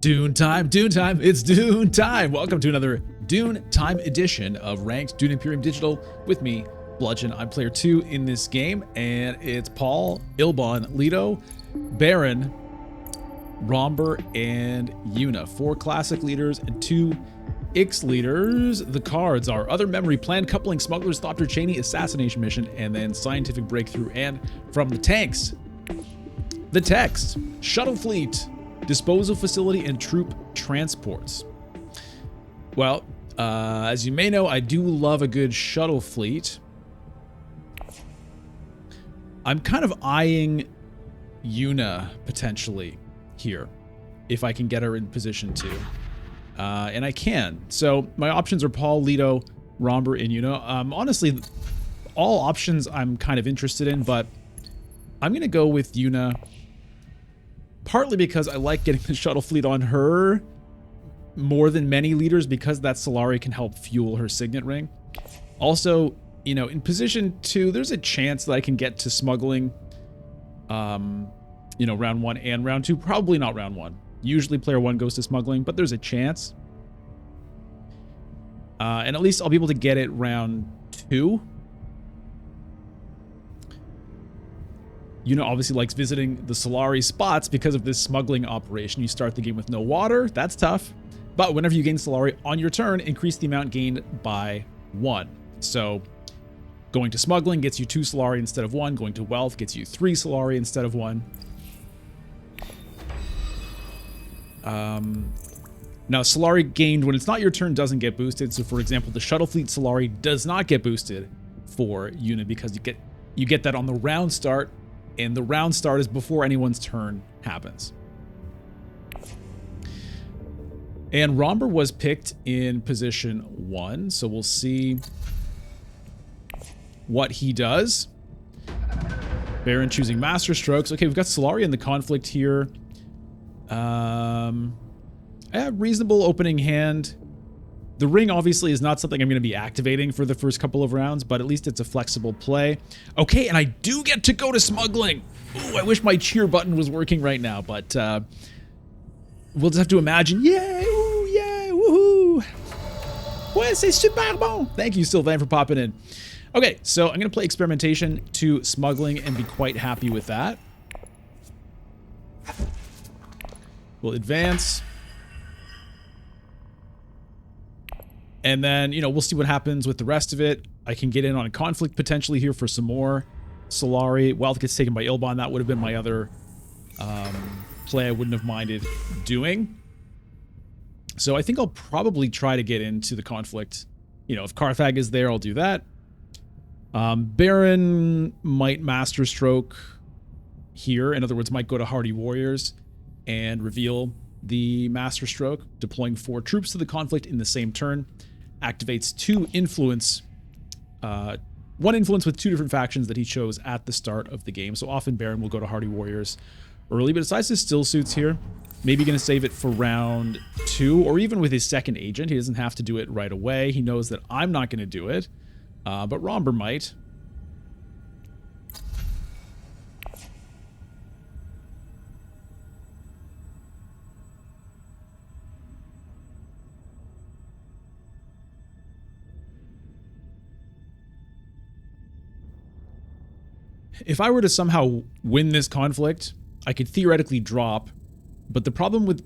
Dune time, Dune time, it's Dune time! Welcome to another Dune time edition of Ranked Dune Imperium Digital with me, Bludgeon. I'm player 2 in this game, and it's Paul, Ilbon, Leto, Baron, Romber, and Yuna. 4 classic leaders and 2 Ix leaders. The cards are Other Memory, Planned Coupling, Smuggler's Thopter Cheney, Assassination Mission, and then Scientific Breakthrough. And from the tanks, the text, Shuttle Fleet, Disposal Facility, and Troop Transports. Well, as you may know, I do love a good shuttle fleet. I'm kind of eyeing Yuna potentially here, if I can get her in position to. And I can. So my options are Paul, Leto, Romber, and Yuna. Honestly, all options I'm kind of interested in, but I'm going to go with Yuna. Partly because I like getting the shuttle fleet on her more than many leaders, because that Solari can help fuel her signet ring. Also, you know, in position 2, there's a chance that I can get to smuggling, you know, round 1 and round 2. Probably not round 1. Usually player 1 goes to smuggling, but there's a chance. And at least I'll be able to get it round 2. Yuna obviously likes visiting the Solari spots because of this smuggling operation. You start the game with no water. That's tough. But whenever you gain Solari on your turn, increase the amount gained by 1. So going to smuggling gets you 2 Solari instead of 1. Going to wealth gets you 3 Solari instead of 1. Now, Solari gained when it's not your turn doesn't get boosted. So, for example, the Shuttle Fleet Solari does not get boosted for Yuna because you get that on the round start. And the round start is before anyone's turn happens. And Romber was picked in position 1, so we'll see what he does. Baron choosing Master Strokes. Okay, we've got Solari in the conflict here. A reasonable opening hand. The ring obviously is not something I'm going to be activating for the first couple of rounds, but at least it's a flexible play. Okay, and I do get to go to smuggling. Ooh, I wish my cheer button was working right now, but we'll just have to imagine. Yay, ooh, yay, woohoo. Ouais, c'est super bon. Thank you, Sylvain, for popping in. Okay, so I'm going to play Experimentation to smuggling and be quite happy with that. We'll advance. And then, you know, we'll see what happens with the rest of it. I can get in on a conflict potentially here for some more Solari. Wealth gets taken by Ilbon. That would have been my other play I wouldn't have minded doing. So I think I'll probably try to get into the conflict. You know, if Carthag is there, I'll do that. Baron might Master Stroke here. In other words, might go to Hardy Warriors and reveal the Master Stroke, deploying 4 troops to the conflict in the same turn. Activates 2 influence, 1 influence with 2 different factions that he chose at the start of the game. So often Baron will go to Hardy Warriors early, but decides his still suits here. Maybe going to save it for round 2, or even with his second agent. He doesn't have to do it right away. He knows that I'm not going to do it, but Romber might. If I were to somehow win this conflict, I could theoretically drop, but the problem with...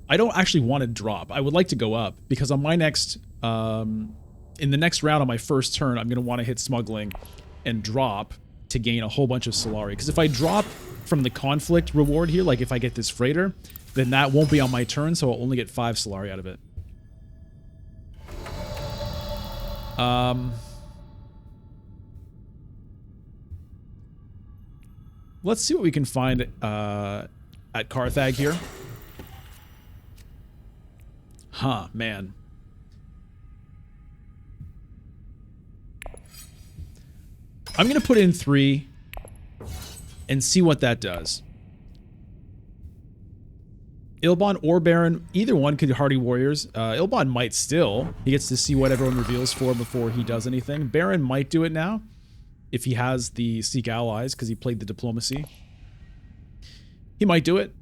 I don't actually want to drop. I would like to go up, because on my next... in the next round on my first turn, I'm going to want to hit smuggling and drop to gain a whole bunch of Solari. Because if I drop from the conflict reward here, like if I get this freighter, then that won't be on my turn, so I'll only get 5 Solari out of it. Let's see what we can find at Carthag here. Huh, man. I'm going to put in 3 and see what that does. Ilbon or Baron, either one could Hardy Warriors. Ilbon might still. He gets to see what everyone reveals for before he does anything. Baron might do it now, if he has the Seek Allies, because he played the Diplomacy. He might do it.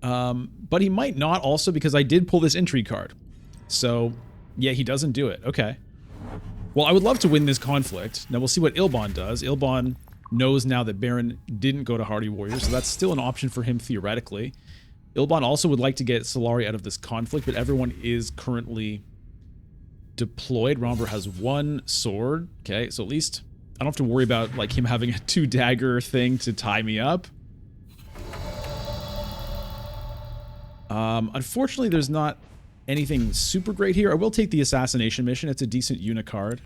But he might not also because I did pull this intrigue card. So, yeah, he doesn't do it. Okay. Well, I would love to win this conflict. Now, we'll see what Ilbon does. Ilbon knows now that Baron didn't go to Hardy Warrior, so that's still an option for him theoretically. Ilbon also would like to get Solari out of this conflict, but everyone is currently deployed. Romber has 1 sword. Okay, so at least I don't have to worry about like him having a 2-dagger thing to tie me up. Unfortunately, there's not anything super great here. I will take the assassination mission. It's a decent unit card.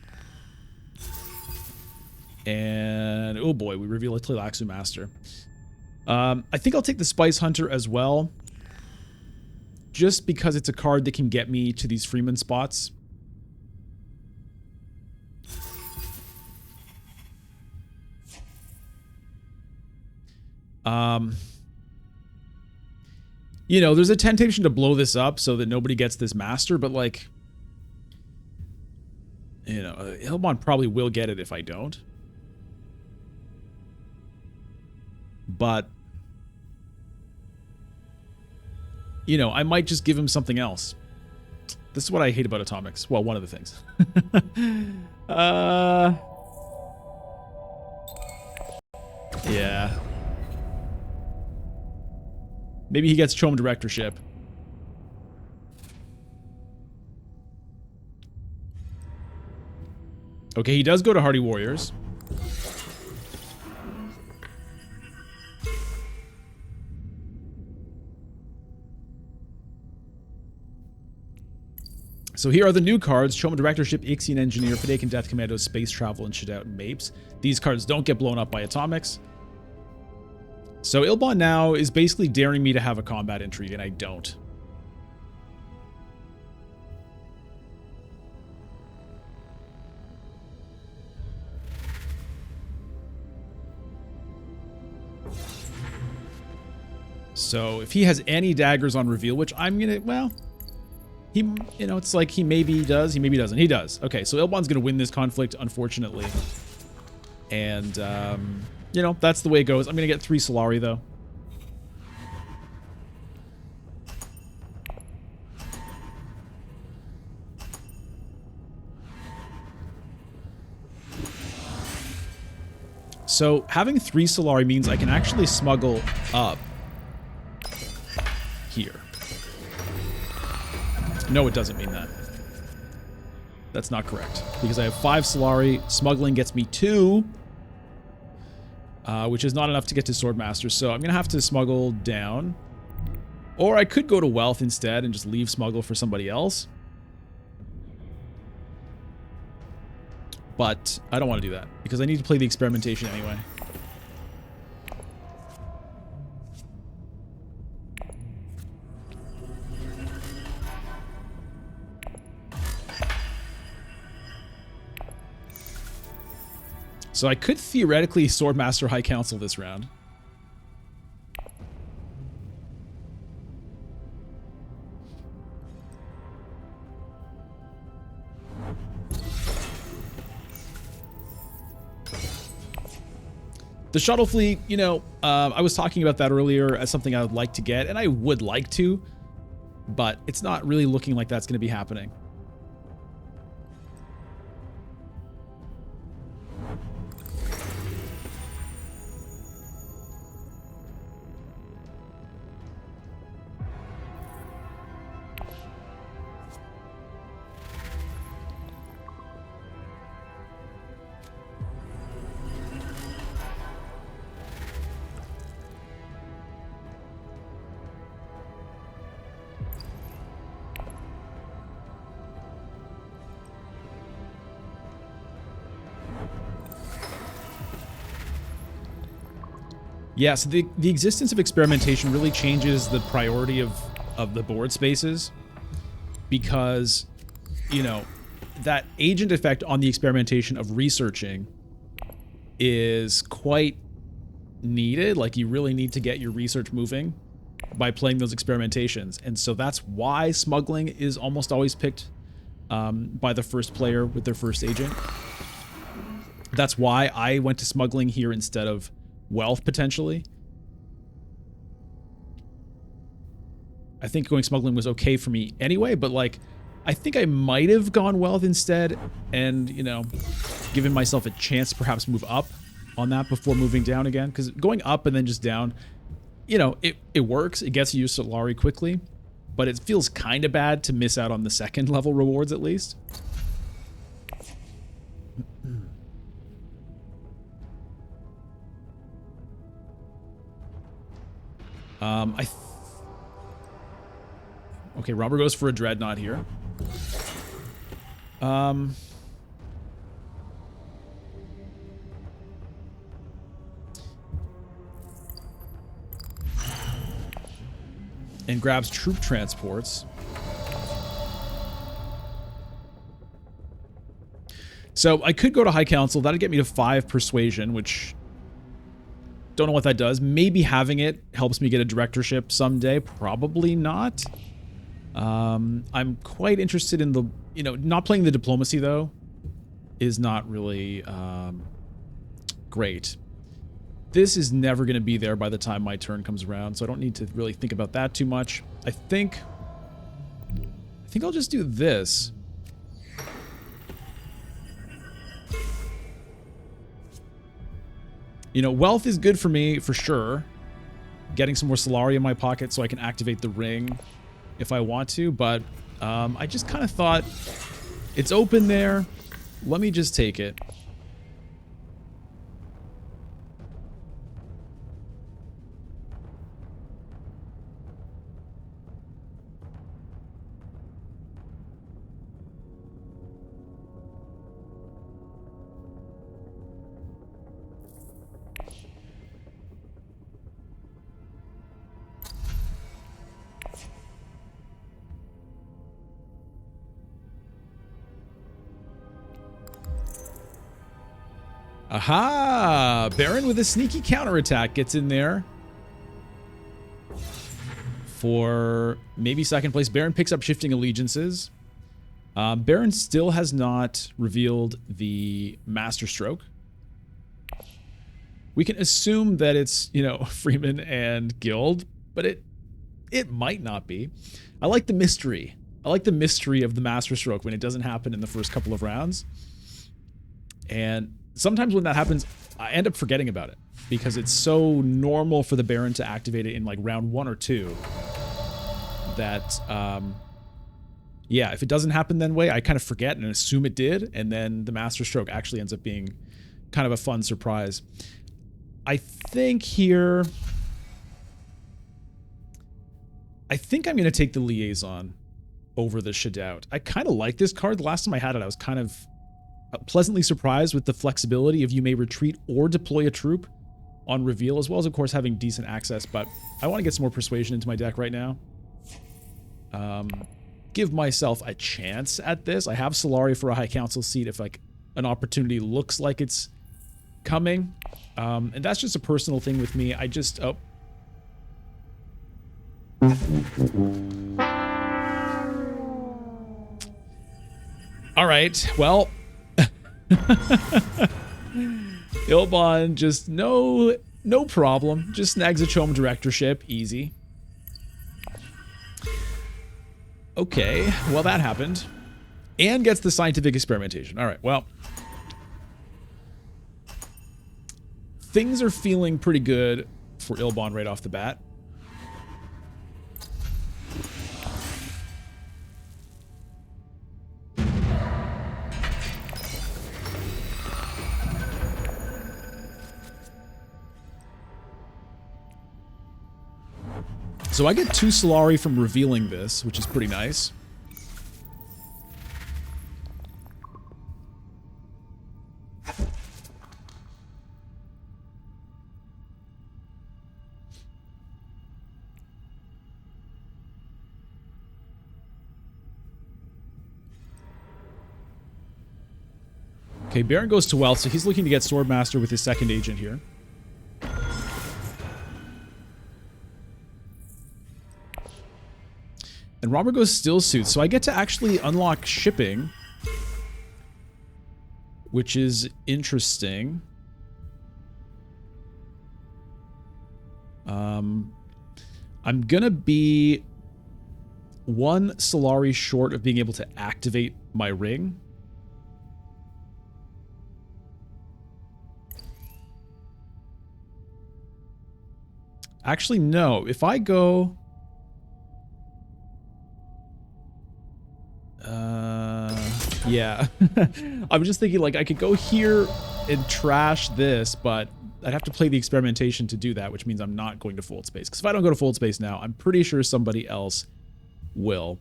And oh boy, we reveal a Tleilaxu Master. I think I'll take the Spice Hunter as well, just because it's a card that can get me to these Freeman spots. You know, there's a temptation to blow this up so that nobody gets this master, but like, you know, Ilbon probably will get it if I don't. But, you know, I might just give him something else. This is what I hate about atomics. Well, one of the things. Yeah. Maybe he gets Chom Directorship. Okay, he does go to Hardy Warriors. So here are the new cards: Choma Directorship, Ixian Engineer, Fideic and Death Commando, Space Travel, and Shadout and Mapes. These cards don't get blown up by atomics. So Ilbon now is basically daring me to have a combat intrigue, and I don't. So if he has any daggers on reveal, which I'm gonna, well, he, you know, it's like he maybe does, he maybe doesn't. He does. Okay, so Ilbon's gonna win this conflict, unfortunately. And, you know, that's the way it goes. I'm gonna get 3 Solari, though. So having 3 Solari means I can actually smuggle up here. No, it doesn't mean that. That's not correct. Because I have 5 Solari. Smuggling gets me 2. Which is not enough to get to Swordmaster. So I'm going to have to smuggle down. Or I could go to Wealth instead and just leave smuggle for somebody else. But I don't want to do that. Because I need to play the experimentation anyway. So I could theoretically Swordmaster High Council this round. The shuttle fleet, you know, I was talking about that earlier as something I would like to get, and I would like to, but it's not really looking like that's going to be happening. Yeah, so the existence of experimentation really changes the priority of the board spaces, because, you know, that agent effect on the experimentation of researching is quite needed. Like, you really need to get your research moving by playing those experimentations. And so that's why smuggling is almost always picked by the first player with their first agent. That's why I went to smuggling here instead of Wealth, potentially. I think going smuggling was okay for me anyway, but like, I think I might have gone wealth instead and, you know, given myself a chance to perhaps move up on that before moving down again. Because going up and then just down, you know, it works. It gets you Solari quickly, but it feels kind of bad to miss out on the second level rewards at least. Okay, Robert goes for a Dreadnought here. And grabs troop transports. So I could go to High Council. That'd get me to 5 persuasion, which don't know what that does. Maybe having it helps me get a directorship someday. Probably not. I'm quite interested in the, you know, not playing the diplomacy though is not really great. This is never going to be there by the time my turn comes around, so I don't need to really think about that too much. I think I'll just do this. You know, wealth is good for me for sure. Getting some more Solari in my pocket so I can activate the ring if I want to, but I just kind of thought it's open there. Let me just take it. Aha! Baron with a sneaky counterattack gets in there. For maybe second place. Baron picks up Shifting Allegiances. Baron still has not revealed the Master Stroke. We can assume that it's, you know, Freeman and Guild, but it might not be. I like the mystery. I like the mystery of the Master Stroke when it doesn't happen in the first couple of rounds. And sometimes when that happens, I end up forgetting about it because it's so normal for the Baron to activate it in like round 1 or 2 that, yeah, if it doesn't happen that way, I kind of forget and assume it did, and then the Master Stroke actually ends up being kind of a fun surprise. I think here, I think I'm going to take the Liaison over the Shadout. I kind of like this card. The last time I had it, I was kind of pleasantly surprised with the flexibility of you may retreat or deploy a troop on reveal, as well as, of course, having decent access, but I want to get some more persuasion into my deck right now. Give myself a chance at this. I have Solari for a High Council seat if like an opportunity looks like it's coming. And that's just a personal thing with me. I just... Oh. All right, well... Ilbon, just no problem. Just snags a Chome directorship. Easy. Okay, well that happened. And gets the scientific experimentation. All right, well. Things are feeling pretty good for Ilbon right off the bat. So I get 2 Solari from revealing this, which is pretty nice. Okay, Baron goes to wealth, so he's looking to get Swordmaster with his second agent here. And Robert goes still suits, so I get to actually unlock shipping, which is interesting. I'm gonna be 1 Solari short of being able to activate my ring. Actually, no. If I go... yeah. I'm just thinking, like, I could go here and trash this, but I'd have to play the experimentation to do that, which means I'm not going to Fold Space. Because if I don't go to Fold Space now, I'm pretty sure somebody else will.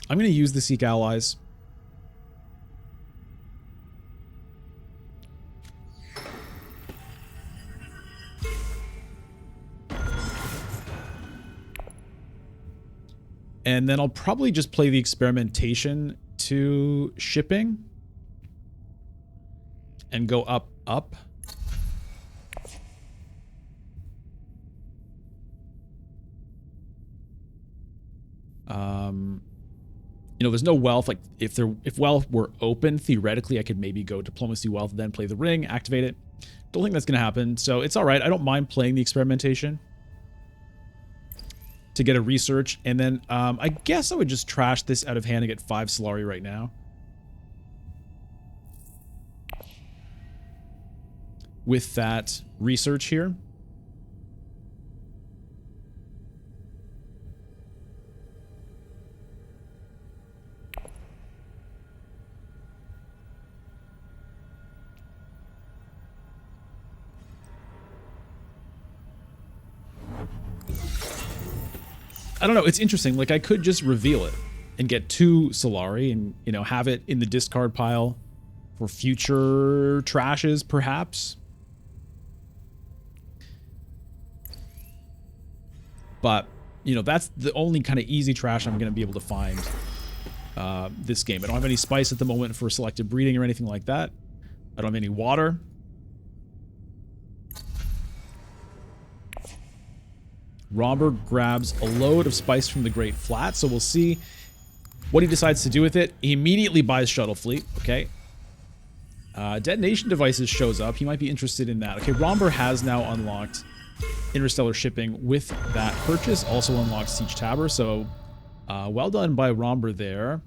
I'm going to use the Seek Allies. And then I'll probably just play the experimentation to shipping. And go up, up. You know, there's no wealth. Like, if wealth were open, theoretically, I could maybe go diplomacy wealth, then play the ring, activate it. Don't think that's going to happen. So it's all right. I don't mind playing the experimentation to get a research. And then I guess I would just trash this out of hand and get 5 Solari right now. With that research here. I don't know. It's interesting. Like, I could just reveal it and get 2 Solari and, you know, have it in the discard pile for future trashes, perhaps. But, you know, that's the only kind of easy trash I'm going to be able to find this game. I don't have any spice at the moment for selective breeding or anything like that. I don't have any water. Robber grabs a load of spice from the Great Flat, so we'll see what he decides to do with it. He immediately buys Shuttle Fleet, okay. Detonation Devices shows up. He might be interested in that. Okay, Romber has now unlocked Interstellar Shipping with that purchase. Also unlocked Siege Tabor, so well done by Romber there.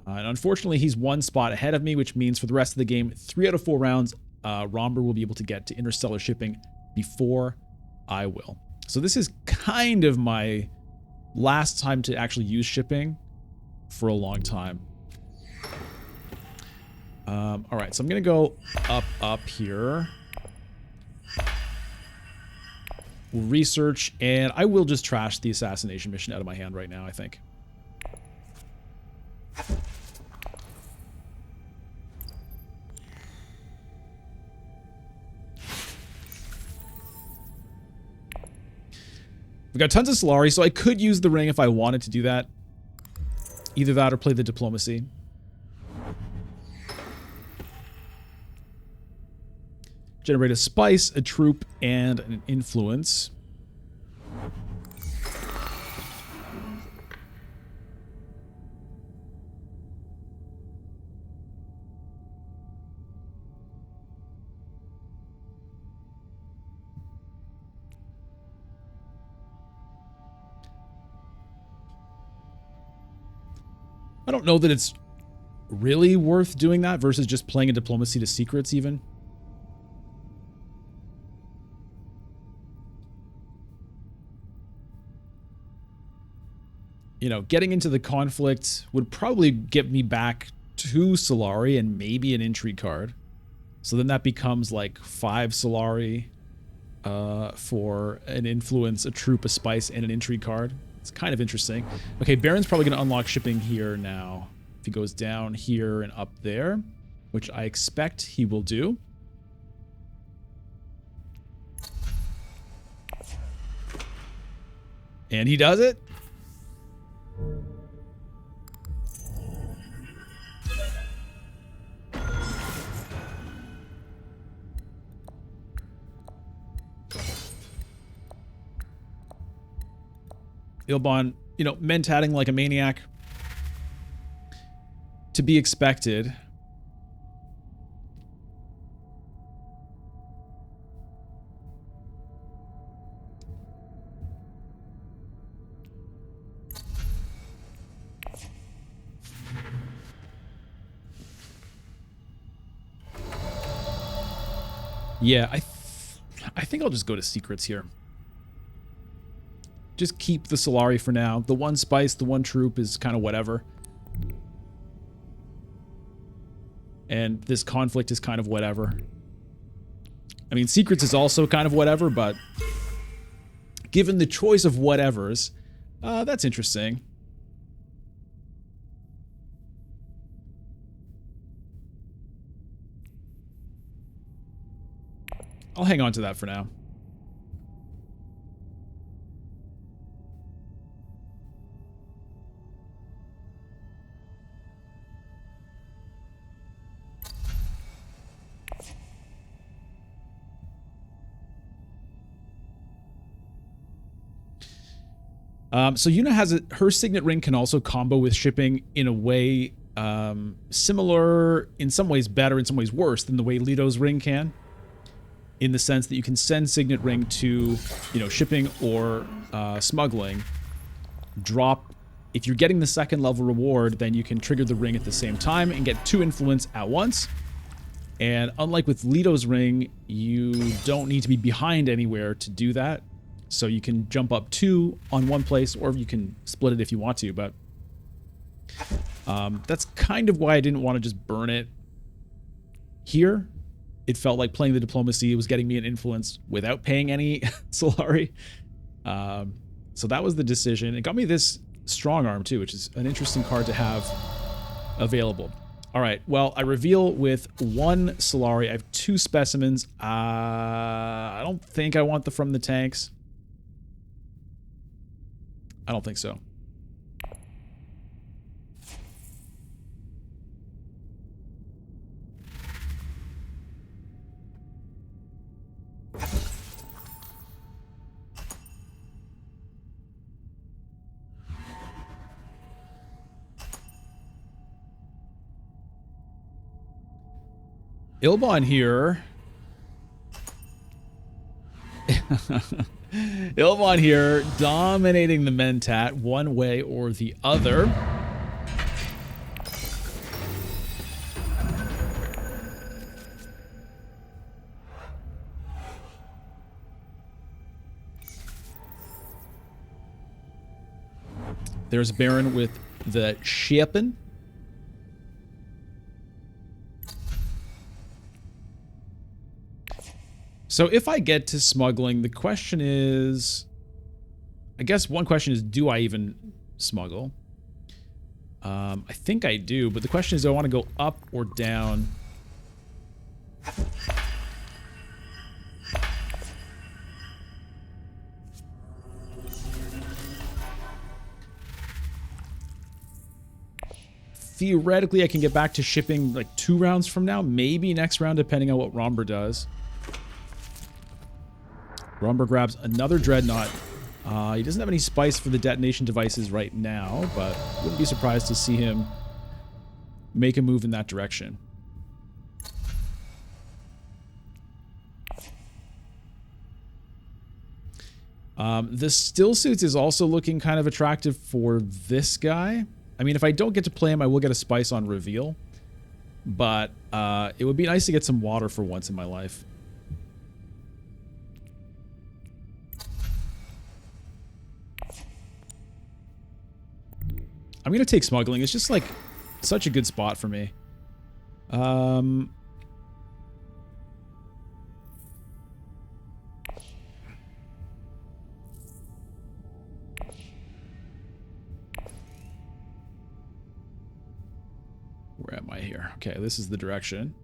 And unfortunately, he's 1 spot ahead of me, which means for the rest of the game, 3 out of 4 rounds, Romber will be able to get to Interstellar Shipping before I will. So this is kind of my last time to actually use shipping for a long time. All right, so I'm going to go up here. We'll research, and I will just trash the assassination mission out of my hand right now, I think. We've got tons of Solari, so I could use the ring if I wanted to do that. Either that or play the diplomacy. Generate a spice, a troop, and an influence. I don't know that it's really worth doing that versus just playing a diplomacy to secrets even. You know, getting into the conflict would probably get me back 2 Solari and maybe an intrigue card. So then that becomes like 5 Solari for an influence, a troop, a spice, and an intrigue card. It's kind of interesting. Okay, Baron's probably going to unlock shipping here now. If he goes down here and up there, which I expect he will do. And he does it. Ilbon, you know, mentating like a maniac. To be expected. Yeah, I think I'll just go to secrets here. Just keep the Solari for now. The one spice, the one troop is kind of whatever. And this conflict is kind of whatever. I mean, secrets is also kind of whatever, but given the choice of whatevers, that's interesting. I'll hang on to that for now. So Yuna has her signet ring can also combo with shipping in a way similar, in some ways better, in some ways worse than the way Leto's ring can. In the sense that you can send signet ring to, shipping or smuggling. Drop, if you're getting the second level reward, then you can trigger the ring at the same time and get 2 influence at once. And unlike with Leto's ring, you don't need to be behind anywhere to do that. So you can jump up 2 on one place, or you can split it if you want to, but that's kind of why I didn't want to just burn it here. It felt like playing the diplomacy was getting me an influence without paying any Solari. So that was the decision. It got me this strong arm too, which is an interesting card to have available. All right, well, I reveal with 1 Solari. I have 2 specimens. I don't think I want the from the tanks. I don't think so. Ilbon here. Ilbon here, dominating the Mentat one way or the other. There's Baron with the shipping. So if I get to smuggling, the question is, I guess one question is, do I even smuggle? I think I do, but the question is, do I want to go up or down? Theoretically, I can get back to shipping like 2 rounds from now, maybe next round, depending on what Romber does. Romber grabs another Dreadnought. He doesn't have any spice for the detonation devices right now, but wouldn't be surprised to see him make a move in that direction. The still suits is also looking kind of attractive for this guy. I mean, if I don't get to play him, I will get a spice on reveal. But it would be nice to get some water for once in my life. I'm going to take smuggling. It's just like such a good spot for me. Where am I here? Okay, this is the direction.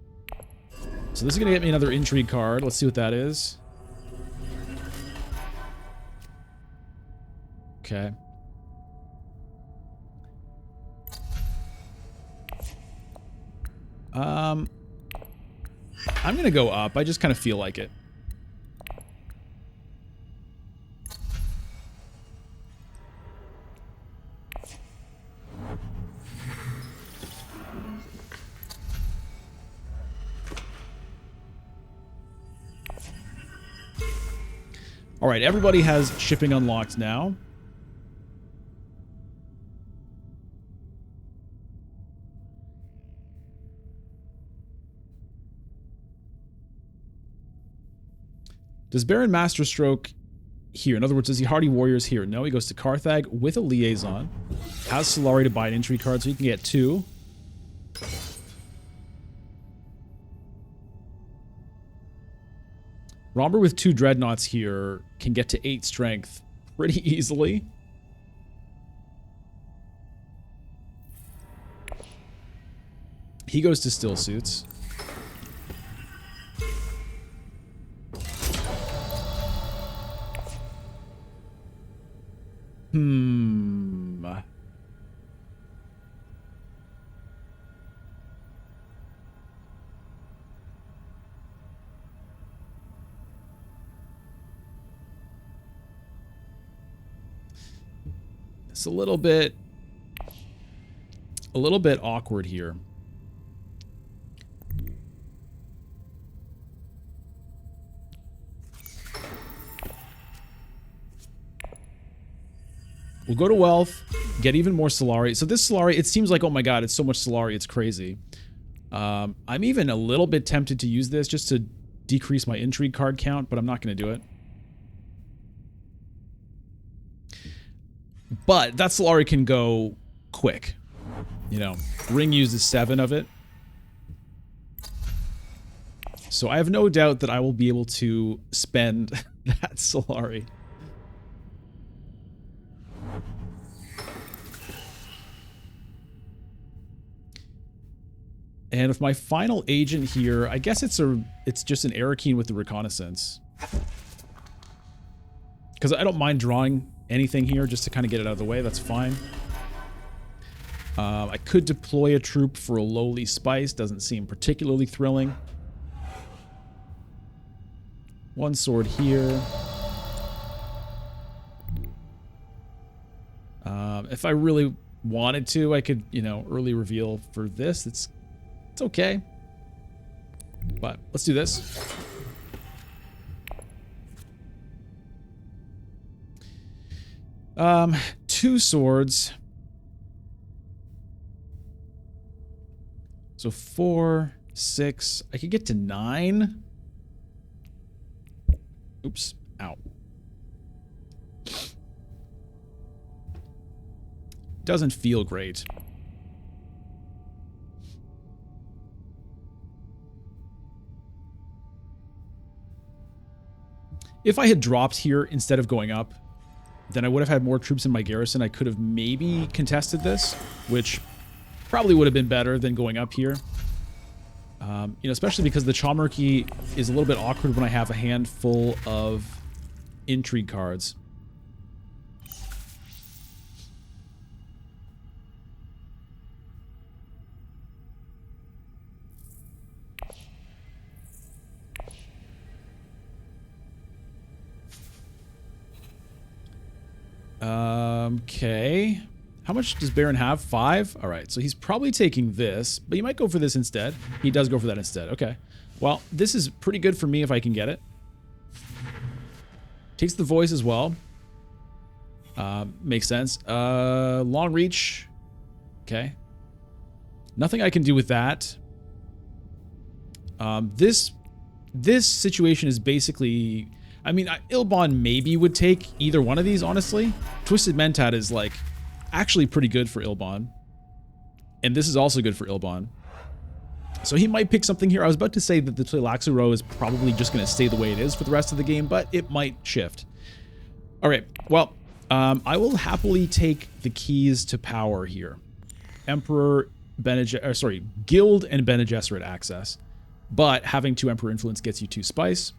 So this is going to get me another intrigue card. Let's see what that is. Okay. I'm going to go up. I just kind of feel like it. All right, everybody has shipping unlocked now. Does Baron Masterstroke here? In other words, does he Hardy Warriors here? No, he goes to Carthag with a liaison. Has Solari to buy an intrigue card, so he can get 2. Romber with 2 Dreadnoughts here can get to 8 strength pretty easily. He goes to Still Suits. It's a little bit awkward here. We'll go to Wealth, get even more Solari. So this Solari, it seems like, oh my god, it's so much Solari, it's crazy. I'm even a little bit tempted to use this just to decrease my intrigue card count, but I'm not going to do it. But that Solari can go quick. You know, Ring uses 7 of it. So I have no doubt that I will be able to spend that Solari. And with my final agent here, I guess it's just an Arakeen with the reconnaissance. Because I don't mind drawing anything here just to kind of get it out of the way. That's fine. I could deploy a troop for a lowly spice. Doesn't seem particularly thrilling. 1 sword here. If I really wanted to, I could, you know, early reveal for this. It's okay. But let's do this. Two swords. So 4, 6. I could get to 9. Oops. Ow. Doesn't feel great. If I had dropped here instead of going up, then I would have had more troops in my garrison. I could have maybe contested this, which probably would have been better than going up here. You know, especially because the Chalmurky is a little bit awkward when I have a handful of intrigue cards. Okay. How much does Baron have? 5? Alright, so he's probably taking this, but he might go for this instead. He does go for that instead. Okay. Well, this is pretty good for me if I can get it. Takes the voice as well. Makes sense. Long reach. Okay. Nothing I can do with that. This situation is basically... I mean, Ilbon maybe would take either one of these, honestly. Twisted Mentat is, like, actually pretty good for Ilbon. And this is also good for Ilbon. So he might pick something here. I was about to say that the Tleilaxu row is probably just going to stay the way it is for the rest of the game, but it might shift. All right, well, I will happily take the keys to power here. Emperor, Guild and Bene Gesserit access. But having 2 Emperor influence gets you 2 spice.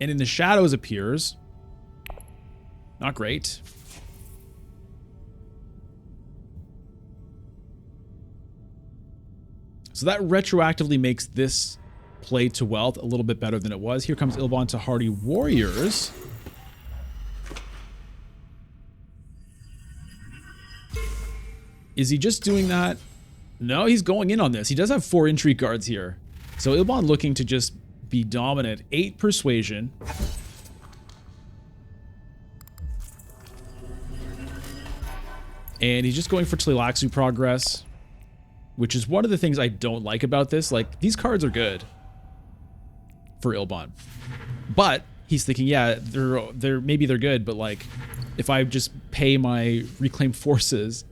And in the shadows appears. Not great. So that retroactively makes this play to wealth a little bit better than it was. Here comes Ilbon to Hardy Warriors. Is he just doing that? No, he's going in on this. He does have 4 intrigue cards here. So Ilbon looking to just be dominant. 8 persuasion. And he's just going for Tleilaxu progress, which is one of the things I don't like about this. Like, these cards are good. for Ilbon. But he's thinking, yeah, they're maybe they're good, but like if I just pay my reclaimed forces,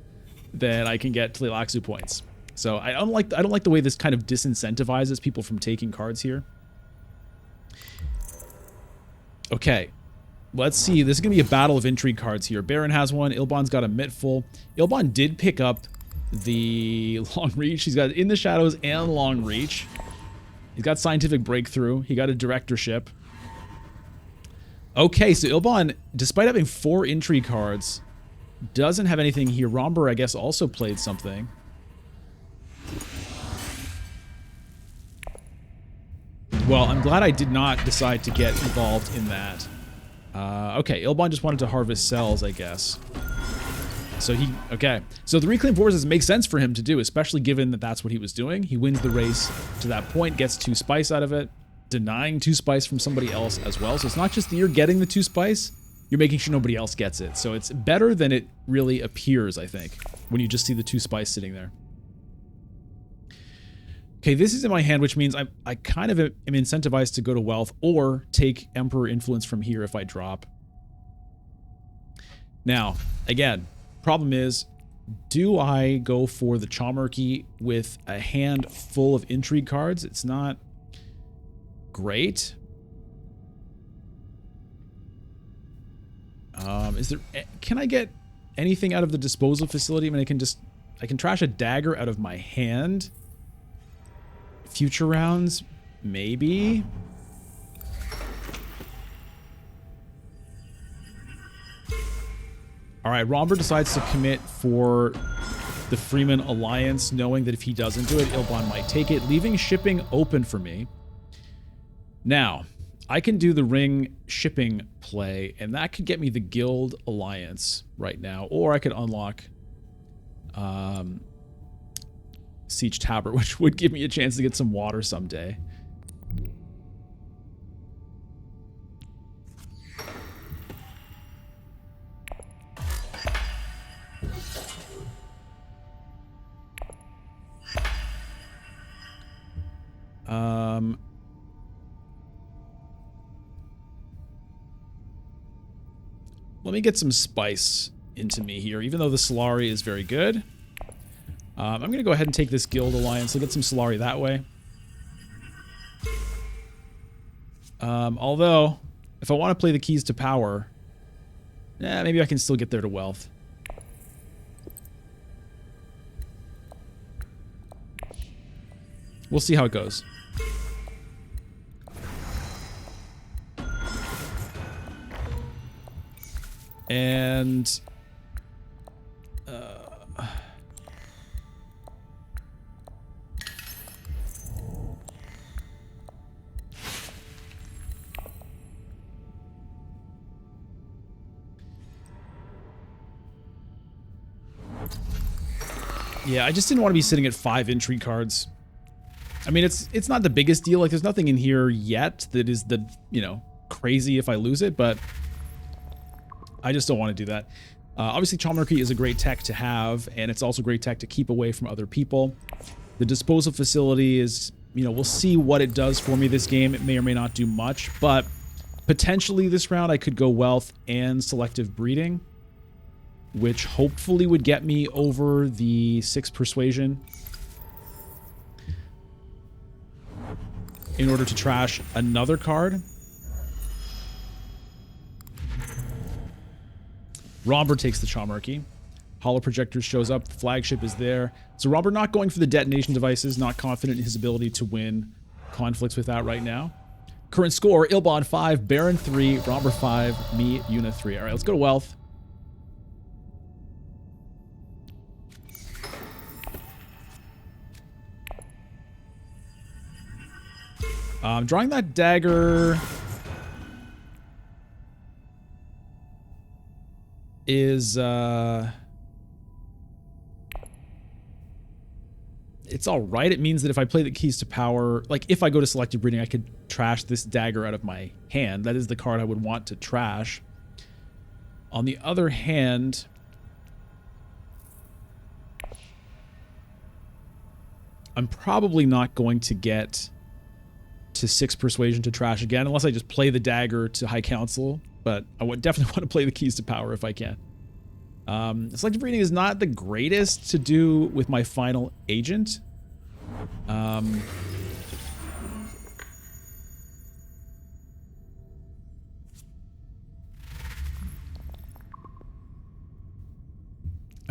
then I can get Tleilaxu points. So I don't like the way this kind of disincentivizes people from taking cards here. Okay. Let's see. This is going to be a battle of intrigue cards here. Baron has one. Ilbon's got a Mitful. Ilbon did pick up the Long Reach. He's got In the Shadows and Long Reach. He's got Scientific Breakthrough. He got a Directorship. Okay, so Ilbon, despite having 4 intrigue cards, doesn't have anything here. Romber, I guess, also played something. Well, I'm glad I did not decide to get involved in that. Okay, Ilbon just wanted to harvest cells, I guess. So okay. So the reclaim forces make sense for him to do, especially given that that's what he was doing. He wins the race to that point, gets 2 spice out of it, denying 2 spice from somebody else as well. So it's not just that you're getting the 2 spice, you're making sure nobody else gets it. So it's better than it really appears, I think, when you just see the 2 spice sitting there. Okay, this is in my hand, which means I kind of am incentivized to go to wealth or take Emperor Influence from here if I drop. Now, again, problem is, do I go for the Chaumerky with a hand full of intrigue cards? It's not great. Can I get anything out of the disposal facility? I mean, I can trash a dagger out of my hand. Future rounds, maybe. All right, Romber decides to commit for the Freeman Alliance, knowing that if he doesn't do it, Ilbon might take it, leaving shipping open for me. Now, I can do the ring shipping play, and that could get me the Guild Alliance right now, or I could unlock Siege Tabard, which would give me a chance to get some water someday. Let me get some spice into me here, even though the Solari is very good. I'm going to go ahead and take this Guild Alliance. I'll get some Solari that way. Although, if I want to play the Keys to Power, maybe I can still get there to wealth. We'll see how it goes. And yeah, I just didn't want to be sitting at 5 intrigue cards. I mean, it's not the biggest deal. Like, there's nothing in here yet that is the, crazy if I lose it, but I just don't want to do that. Obviously, Chaumerky is a great tech to have, and it's also great tech to keep away from other people. The disposal facility is, we'll see what it does for me this game. It may or may not do much, but potentially this round I could go wealth and selective breeding, which hopefully would get me over the 6 persuasion in order to trash another card. Romber takes the Chaumerky. Hollow Projector shows up. The flagship is there. So Romber not going for the detonation devices, not confident in his ability to win conflicts with that right now. Current score, Ilbon 5, Baron 3, Romber 5, me, Una 3. All right, let's go to wealth. Drawing that dagger is it's all right. It means that if I play the Keys to Power, like if I go to selective breeding, I could trash this dagger out of my hand. That is the card I would want to trash. On the other hand, I'm probably not going to get to 6 persuasion to trash again, unless I just play the dagger to High Council. But I would definitely want to play the keys to power if I can. Selective reading is not the greatest to do with my final agent. I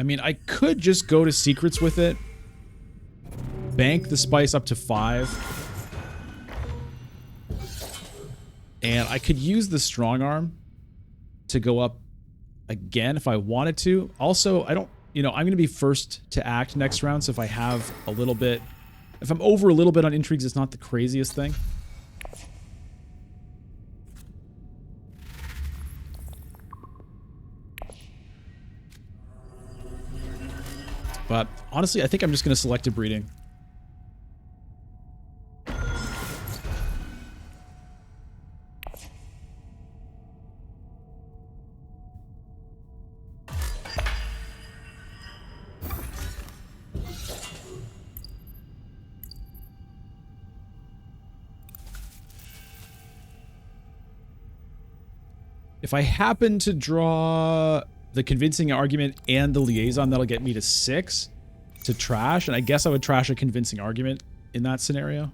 mean, I could just go to secrets with it. Bank the spice up to 5. And I could use the strong arm to go up again if I wanted to. Also, I don't, I'm going to be first to act next round. So if I have a little bit, if I'm over a little bit on intrigues, it's not the craziest thing. But honestly, I think I'm just going to selective breeding. If I happen to draw the convincing argument and the liaison, that'll get me to 6 to trash. And I guess I would trash a convincing argument in that scenario.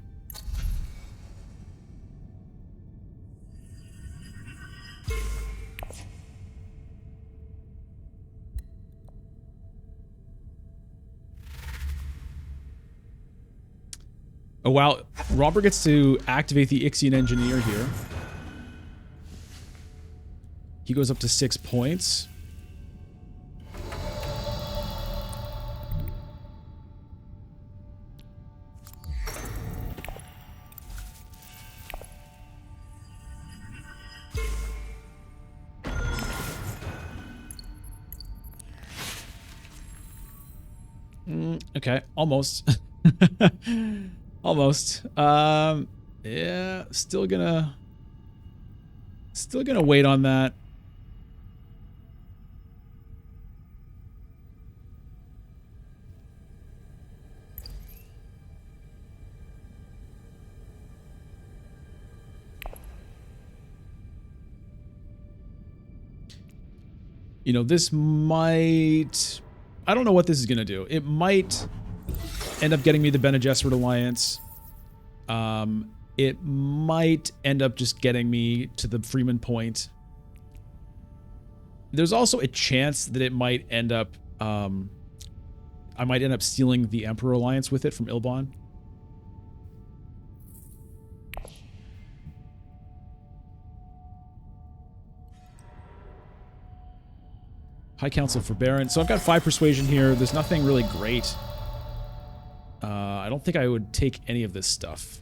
Oh, wow. Robert gets to activate the Ixian Engineer here. He goes up to 6 points. Okay, almost. Almost. Yeah, still gonna wait on that. This might... I don't know what this is going to do. It might end up getting me the Bene Gesserit Alliance. It might end up just getting me to the Freeman Point. There's also a chance that it might end up... I might end up stealing the Emperor Alliance with it from Ilbon. High Council for Baron. So I've got 5 persuasion here. There's nothing really great. I don't think I would take any of this stuff.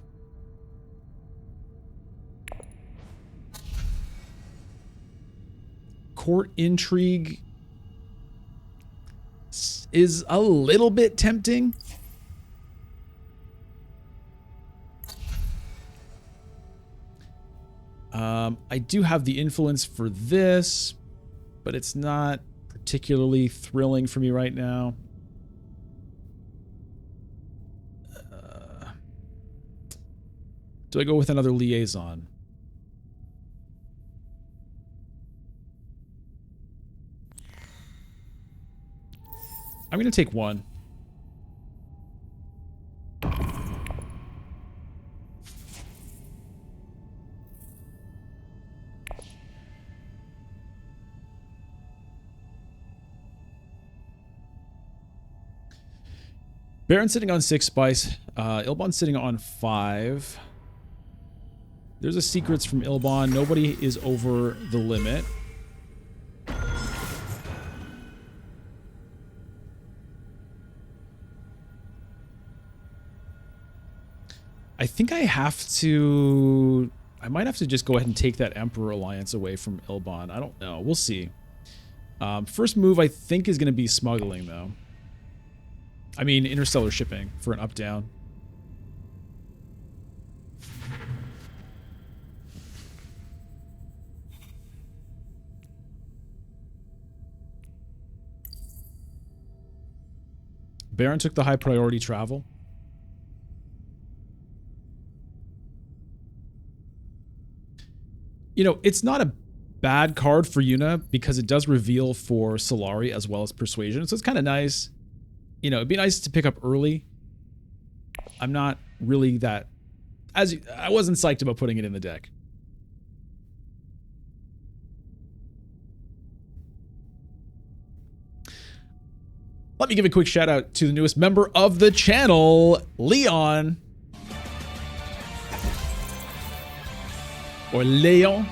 Court intrigue is a little bit tempting. I do have the influence for this, but it's not particularly thrilling for me right now. Do I go with another liaison? I'm going to take one. Baron sitting on 6 spice. Ilbon sitting on 5. There's a secrets from Ilbon. Nobody is over the limit. I think I have to... I might have to just go ahead and take that Emperor Alliance away from Ilbon. I don't know. We'll see. First move, I think, is going to be smuggling, though. I mean, interstellar shipping for an up-down. Baron took the high priority travel. You know, it's not a bad card for Yuna because it does reveal for Solari as well as Persuasion. So it's kind of nice. You know, it'd be nice to pick up early. I'm not really that... I wasn't psyched about putting it in the deck. Let me give a quick shout out to the newest member of the channel, Leon. Or Leon.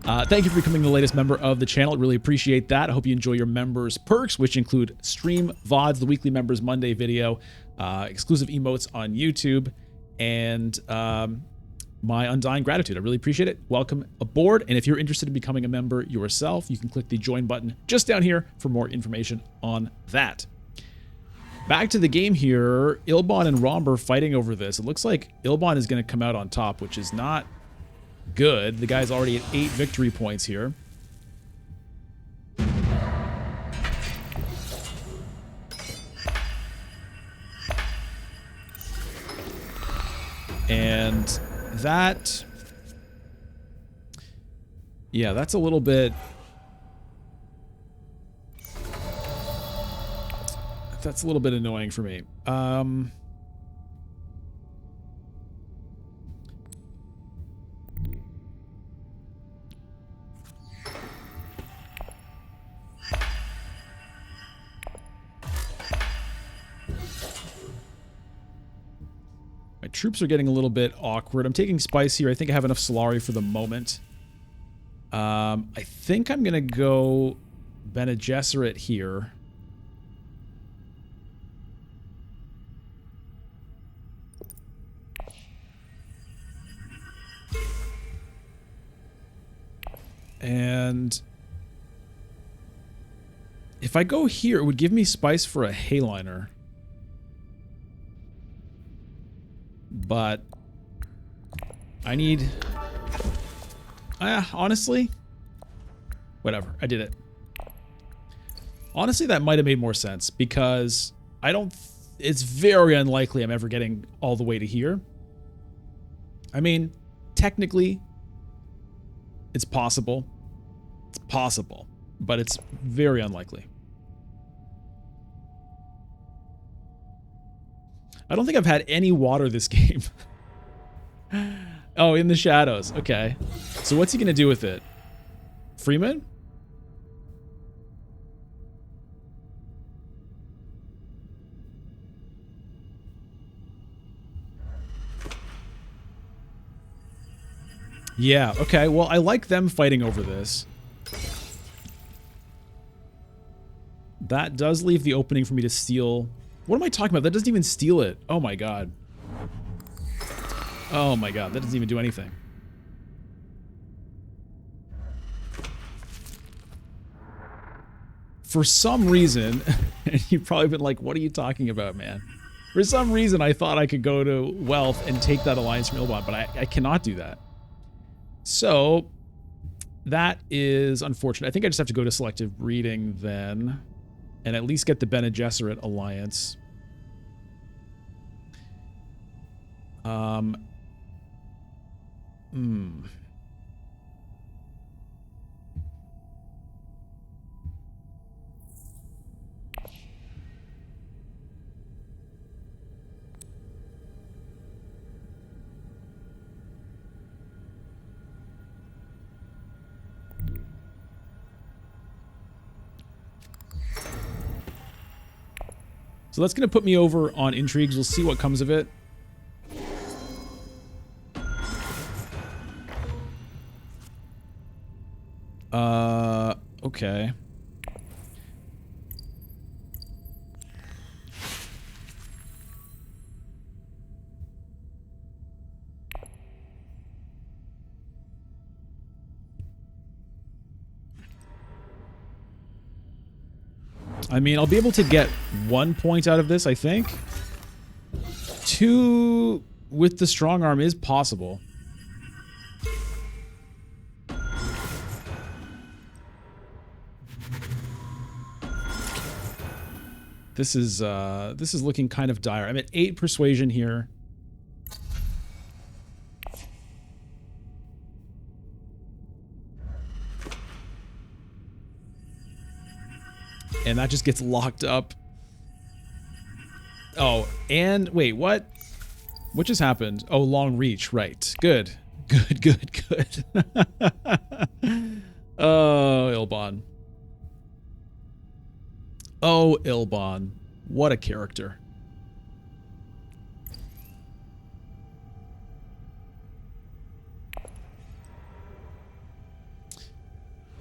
Thank you for becoming the latest member of the channel. I really appreciate that. I hope you enjoy your members' perks, which include stream VODs, the weekly members Monday video, exclusive emotes on YouTube, and my undying gratitude. I really appreciate it. Welcome aboard. And if you're interested in becoming a member yourself, you can click the join button just down here for more information on that. Back to the game here. Ilbon and Romber fighting over this. It looks like Ilbon is going to come out on top, which is not good. The guy's already at 8 victory points here. And that... yeah, that's a little bit... that's a little bit annoying for me. My troops are getting a little bit awkward. I'm taking Spice here. I think I have enough Solari for the moment. I think I'm going to go Bene Gesserit here. And if I go here, it would give me Spice for a Hayliner. But I need... honestly, whatever. I did it. Honestly, that might have made more sense because I don't... it's very unlikely I'm ever getting all the way to here. I mean, technically, it's possible. It's possible, but it's very unlikely. I don't think I've had any water this game. Oh, in the shadows. Okay. So what's he going to do with it? Freeman? Yeah, okay. Well, I like them fighting over this. That does leave the opening for me to steal... what am I talking about? That doesn't even steal it. Oh my god. Oh my god, that doesn't even do anything. For some reason, and you've probably been like, what are you talking about, man? For some reason, I thought I could go to Wealth and take that alliance from Ilbon, but I cannot do that. So, that is unfortunate. I think I just have to go to selective breeding then, and at least get the Bene Gesserit alliance. So that's going to put me over on intrigues. We'll see what comes of it. Okay. I mean, I'll be able to get 1 point out of this, I think. 2 with the strong arm is possible. This is looking kind of dire. I'm at 8 persuasion here. And that just gets locked up. Oh, and wait, what? What just happened? Oh, long reach, right. Good. Good, good, good. Oh, Ilbon. Oh, Ilbon. What a character.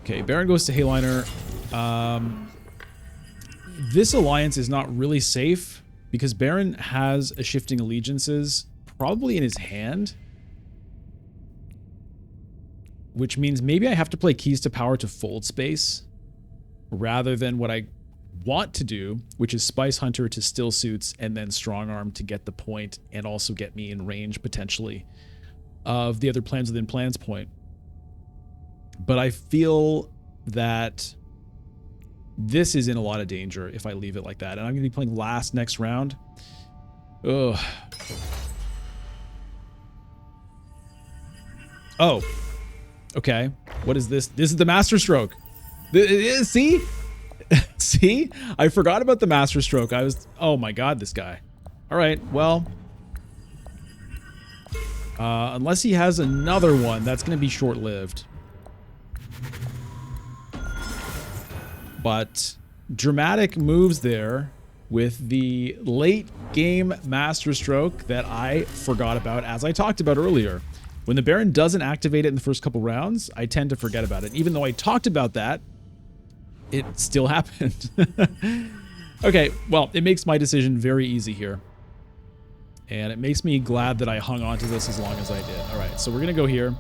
Okay, Baron goes to Hayliner. This alliance is not really safe because Baron has a Shifting Allegiances probably in his hand. Which means maybe I have to play Keys to Power to fold space rather than what I want to do, which is Spice Hunter to Still Suits and then Strong Arm to get the point and also get me in range potentially of the other plans within plans point. But I feel that this is in a lot of danger if I leave it like that. And I'm going to be playing last next round. Ugh. Oh. Okay. What is this? This is the Master Stroke. See? See? I forgot about the Master Stroke. I was... Oh my god, this guy. Alright, well... unless he has another one, that's going to be short-lived. But dramatic moves there with the late game Master Stroke that I forgot about, as I talked about earlier. When the Baron doesn't activate it in the first couple rounds, I tend to forget about it. Even though I talked about that, it still happened. Okay, well, it makes my decision very easy here. And it makes me glad that I hung on to this as long as I did. All right, so we're going to go here.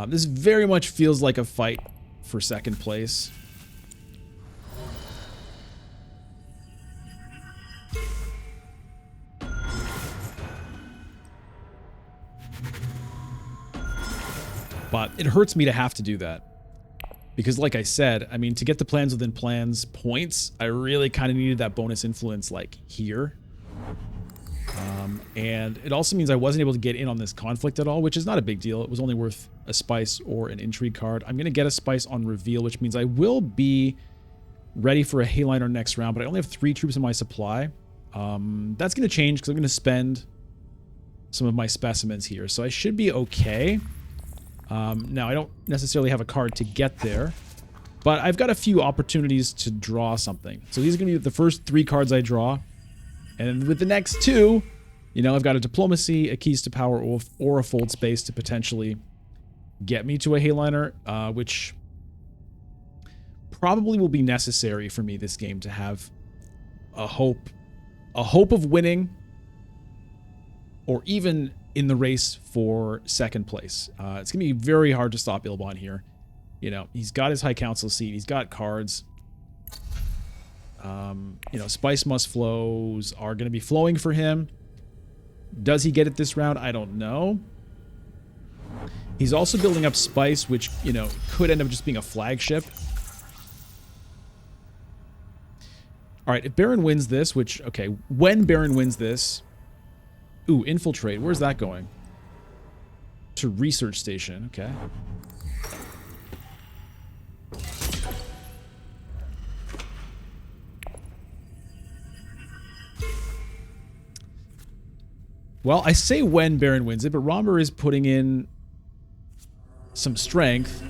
This very much feels like a fight for second place. But it hurts me to have to do that. Because like I said, I mean, to get the plans within plans points, I really kind of needed that bonus influence like here. And it also means I wasn't able to get in on this conflict at all, which is not a big deal. It was only worth a spice or an intrigue card. I'm going to get a spice on reveal, which means I will be ready for a Hayliner next round, but I only have 3 troops in my supply. That's going to change because I'm going to spend some of my specimens here. So I should be okay. Now, I don't necessarily have a card to get there, but I've got a few opportunities to draw something. So these are going to be the first 3 cards I draw. And with the next 2, you know, I've got a Diplomacy, a Keys to Power, or a Fold Space to potentially get me to a Hayliner, which probably will be necessary for me this game to have a hope of winning, or even in the race for second place. It's going to be very hard to stop Ilbon here. You know, he's got his High Council seat. He's got cards. You know, Spice Must Flows are going to be flowing for him. Does he get it this round? I don't know. He's also building up Spice, which, you know, could end up just being a flagship. All right, if Baron wins this, which, okay, when Baron wins this... Ooh, Infiltrate. Where's that going? To Research Station. Okay. Well, I say when Baron wins it, but Romber is putting in some strength.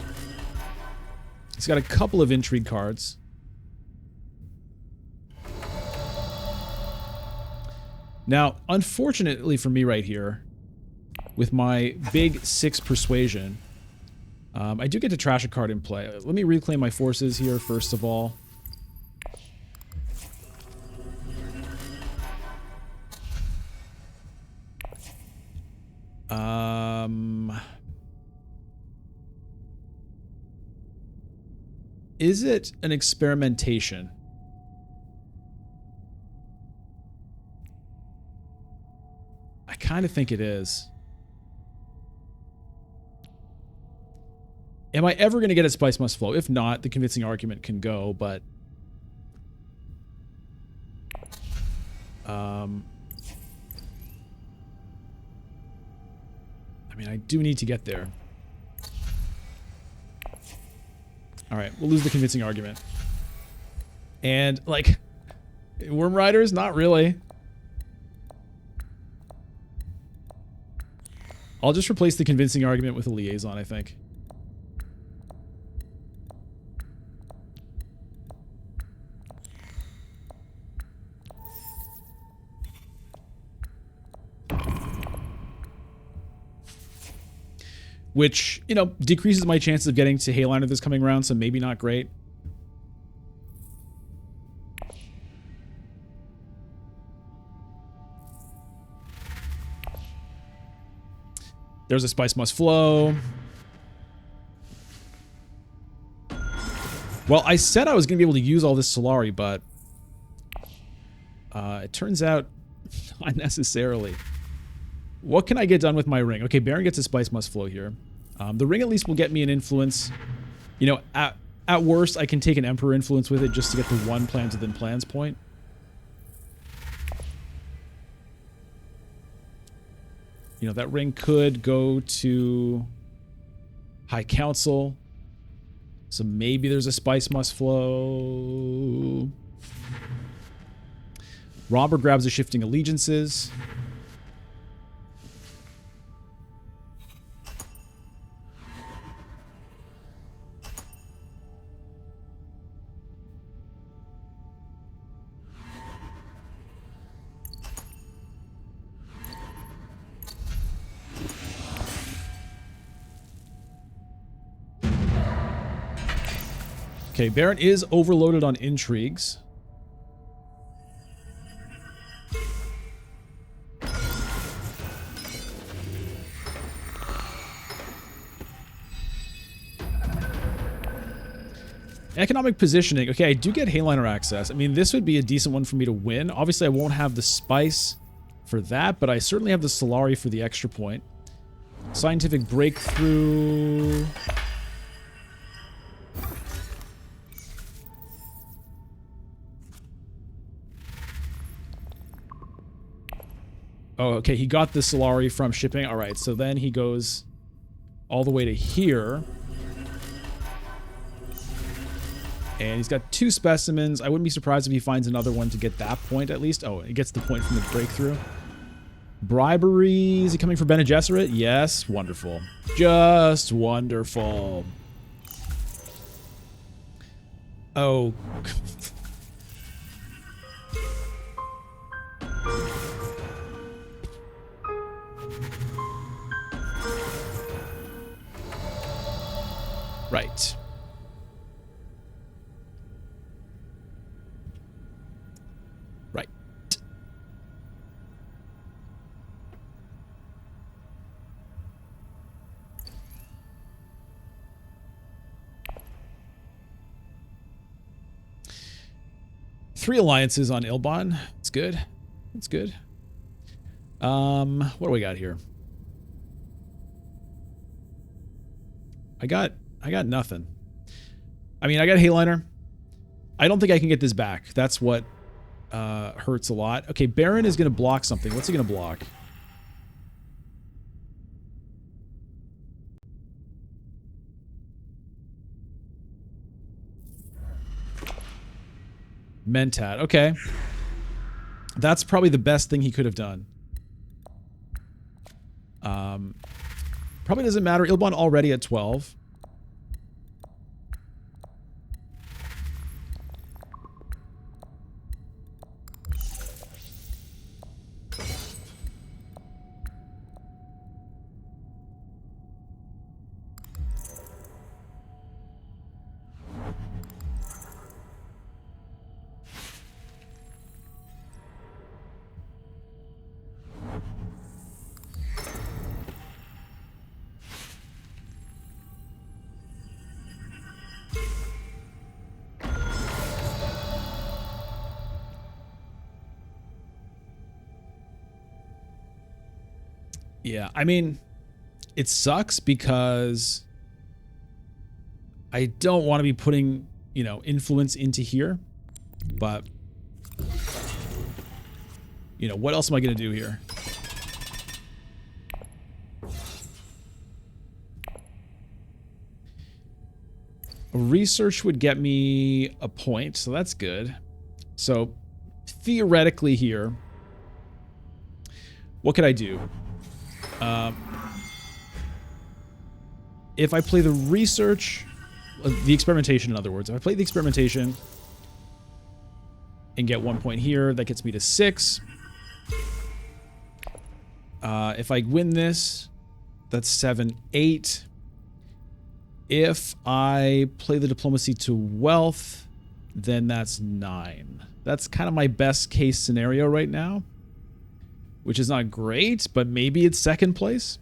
He's got a couple of intrigue cards. Now, unfortunately for me right here, with my big 6 persuasion, I do get to trash a card in play. Let me reclaim my forces here, first of all. Is it an experimentation? I kind of think it is. Am I ever going to get a Spice Must Flow? If not, the convincing argument can go, but... I mean, I do need to get there. All right, we'll lose the convincing argument. And, like, Worm Riders? Not really. I'll just replace the convincing argument with a liaison, I think. Which, you know, decreases my chances of getting to Hayliner this coming round, so maybe not great. There's a Spice Must Flow. Well, I said I was going to be able to use all this Solari, but it turns out not necessarily. What can I get done with my ring? Okay, Baron gets a Spice Must Flow here. The ring at least will get me an influence. You know, at worst, I can take an Emperor influence with it just to get the one plans within plans point. You know, that ring could go to High Council. So maybe there's a Spice Must Flow. Robber grabs the Shifting Allegiances. Okay, Baron is overloaded on intrigues. Economic positioning. Okay, I do get Hayliner access. I mean, this would be a decent one for me to win. Obviously, I won't have the Spice for that, but I certainly have the Solari for the extra point. Scientific Breakthrough. Oh, okay, he got the Solari from shipping. All right, so then he goes all the way to here. And he's got 2 specimens. I wouldn't be surprised if he finds another one to get that point at least. Oh, he gets the point from the breakthrough. Bribery. Is he coming for Bene Gesserit? Yes, wonderful. Just wonderful. Oh. Right. Right. Three alliances on Ilbon. It's good. It's good. What do we got here? I got nothing. I mean, I got Hayliner. I don't think I can get this back. That's what hurts a lot. Okay, Baron is going to block something. What's he going to block? Mentat. Okay. That's probably the best thing he could have done. Probably doesn't matter. Ilbon already at 12. Yeah, I mean, it sucks because I don't want to be putting, you know, influence into here, but, you know, what else am I going to do here? Research would get me a point, so that's good. So theoretically here, what could I do? If I play the research, the experimentation in other words, if I play the experimentation and get 1 point here, that gets me to 6. If I win this, that's 7, 8. If I play the diplomacy to wealth, then that's 9. That's kind of my best case scenario right now, which is not great, but maybe it's second place.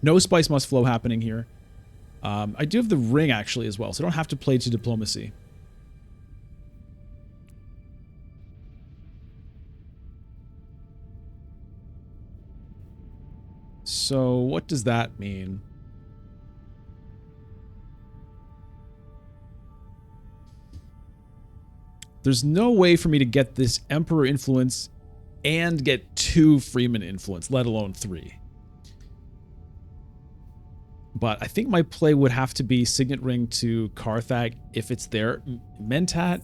No spice must flow happening here. I do have the ring actually as well, so I don't have to play to diplomacy. So what does that mean? There's no way for me to get this Emperor influence and get 2 Freeman influence, let alone 3. But I think my play would have to be Signet Ring to Carthag if it's there. Mentat?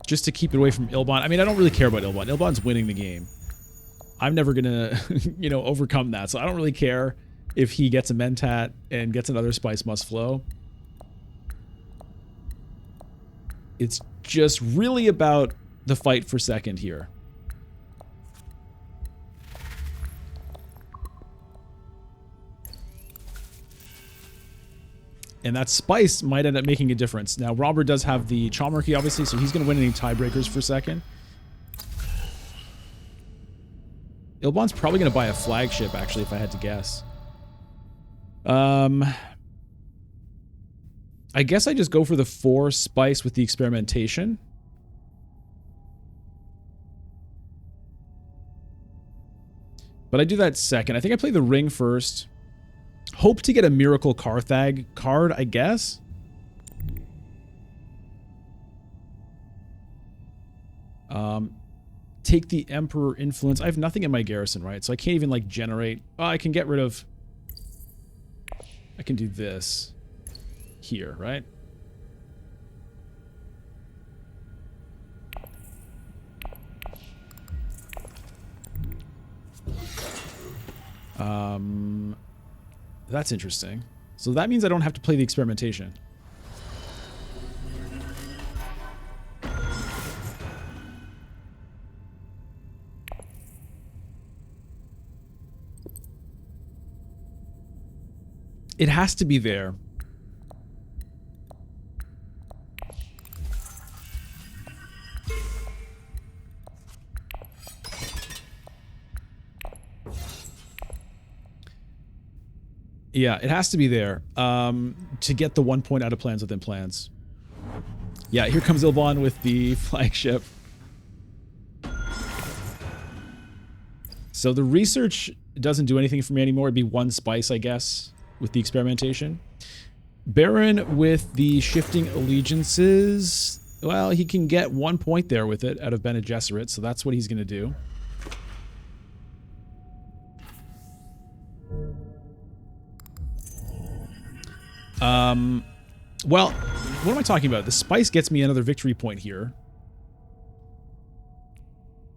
Just to keep it away from Ilbon. I mean, I don't really care about Ilbon. Ilbon's winning the game. I'm never going to, you know, overcome that. So I don't really care if he gets a Mentat and gets another Spice Must Flow. It's just really about the fight for second here. And that spice might end up making a difference. Now, Robert does have the Chalmerkey, obviously, so he's going to win any tiebreakers for second. Ilbon's probably going to buy a flagship, actually, if I had to guess. I guess I just go for the 4 spice with the experimentation. But I do that second. I think I play the ring first. Hope to get a Miracle Carthag card, I guess. Take the Emperor influence. I have nothing in my garrison, right? So I can't even, like, generate... Oh, I can get rid of... I can do this here, right? That's interesting. So that means I don't have to play the experimentation. It has to be there. Yeah, it has to be there to get the 1 point out of plans within plans. Yeah, here comes Ilbon with the flagship. So the research doesn't do anything for me anymore. It'd be 1 spice, I guess, with the experimentation. Baron with the shifting allegiances. Well, he can get 1 point there with it out of Bene Gesserit, so that's what he's going to do. Well, what am I talking about? The spice gets me another victory point here.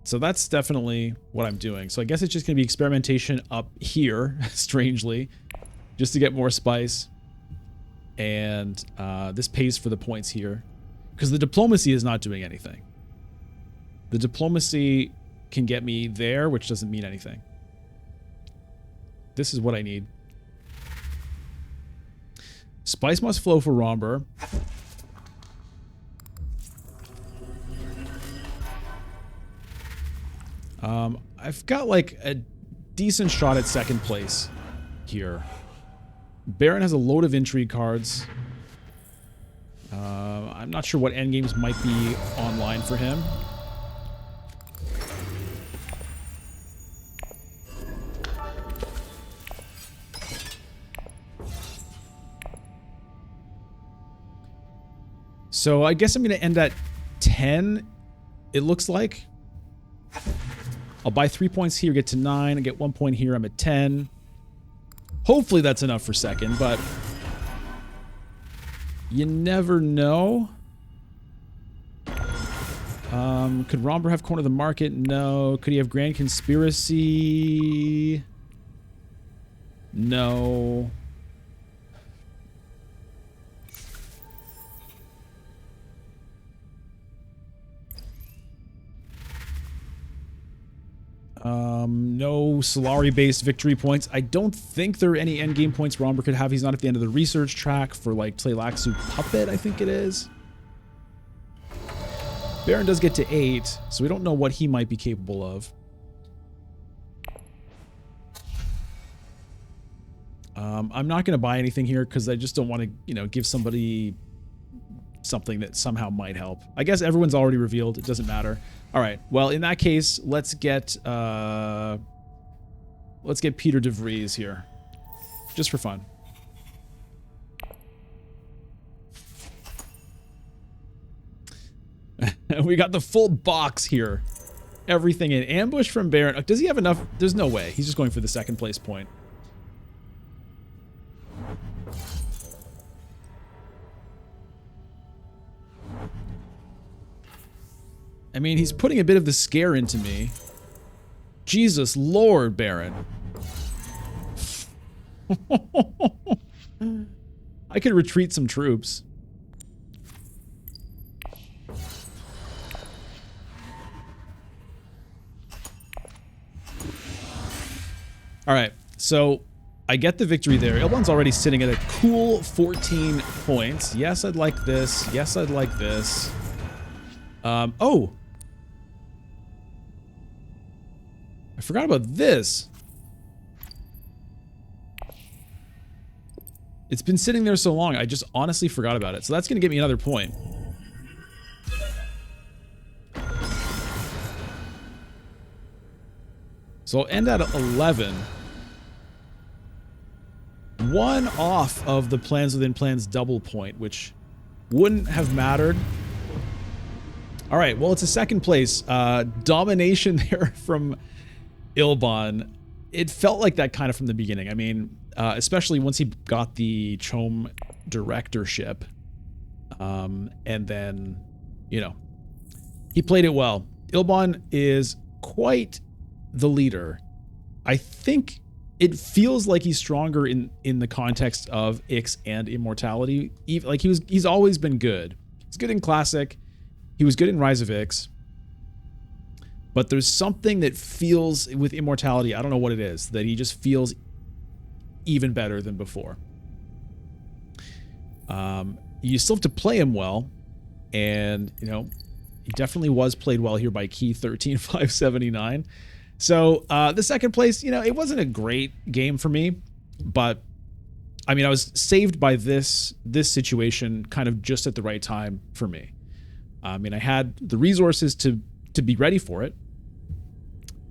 So that's definitely what I'm doing. So I guess it's just going to be experimentation up here, strangely, just to get more spice. And this pays for the points here. Because the diplomacy is not doing anything. The diplomacy can get me there, which doesn't mean anything. This is what I need. Spice must flow for Romber. I've got like a decent shot at second place here. Baron has a load of intrigue cards. I'm not sure what endgames might be online for him. So I guess I'm going to end at 10, it looks like. I'll buy 3 points here, get to 9, and get 1 point here. I'm at 10. Hopefully that's enough for second, but you never know. Could Romber have corner of the market? No. Could he have Grand Conspiracy? No. No Solari-based victory points. I don't think there are any endgame points Romber could have. He's not at the end of the research track for, like, Tleilaxu Puppet, I think it is. Baron does get to 8, so we don't know what he might be capable of. I'm not going to buy anything here because I just don't want to, you know, give somebody something that somehow might help. I guess everyone's already revealed. It doesn't matter. All right. Well, in that case, let's get Peter de Vries here, just for fun. We got the full box here. Everything in. Ambush from Baron. Does he have enough? There's no way. He's just going for the second place point. I mean, he's putting a bit of the scare into me. Jesus Lord, Baron. I could retreat some troops. All right, so I get the victory there. Ilbon's already sitting at a cool 14 points. Yes, I'd like this. Yes, I'd like this. Oh. I forgot about this. It's been sitting there so long, I just honestly forgot about it. So that's going to get me another point. So I'll end at 11. One off of the plans within plans double point, which wouldn't have mattered. All right, well, it's a second place. Domination there from Ilbon. It felt like that kind of from the beginning. I mean, especially once he got the Chom directorship. And then, you know, he played it well. Ilbon is quite the leader. I think it feels like he's stronger in the context of Ix and Immortality. Like he's always been good. He's good in Classic. He was good in Rise of Ix. But there's something that feels with Immortality, I don't know what it is, that he just feels even better than before. You still have to play him well, and you know, he definitely was played well here by Key 13579. So the second place, you know, it wasn't a great game for me, but I mean, I was saved by this situation kind of just at the right time for me. I mean, I had the resources to be ready for it,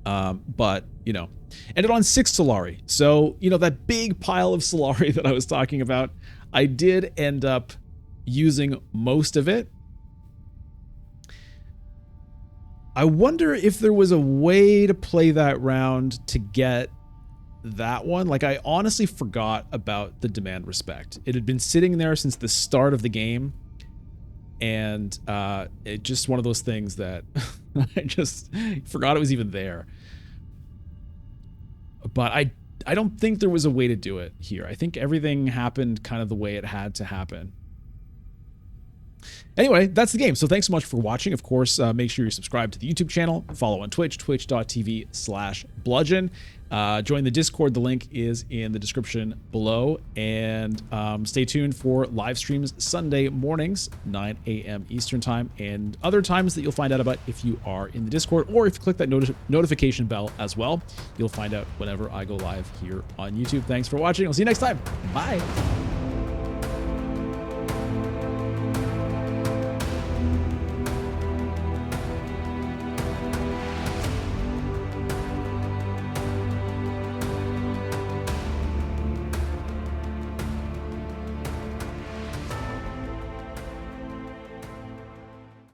but you know, ended on 6 Solari. So you know, that big pile of Solari that I was talking about, I did end up using most of it. I wonder if there was a way to play that round to get that one. Like, I honestly forgot about the Demand Respect. It had been sitting there since the start of the game, and it just one of those things that I just forgot it was even there. But I don't think there was a way to do it here. I think everything happened kind of the way it had to happen. Anyway, that's the game. So thanks so much for watching. Of course, make sure you're subscribed to the YouTube channel, follow on Twitch, twitch.tv/bludgeon. Join the Discord. The link is in the description below. And stay tuned for live streams Sunday mornings, 9 a.m. Eastern time, and other times that you'll find out about if you are in the Discord, or if you click that notification bell as well, you'll find out whenever I go live here on YouTube. Thanks for watching. I'll see you next time. Bye.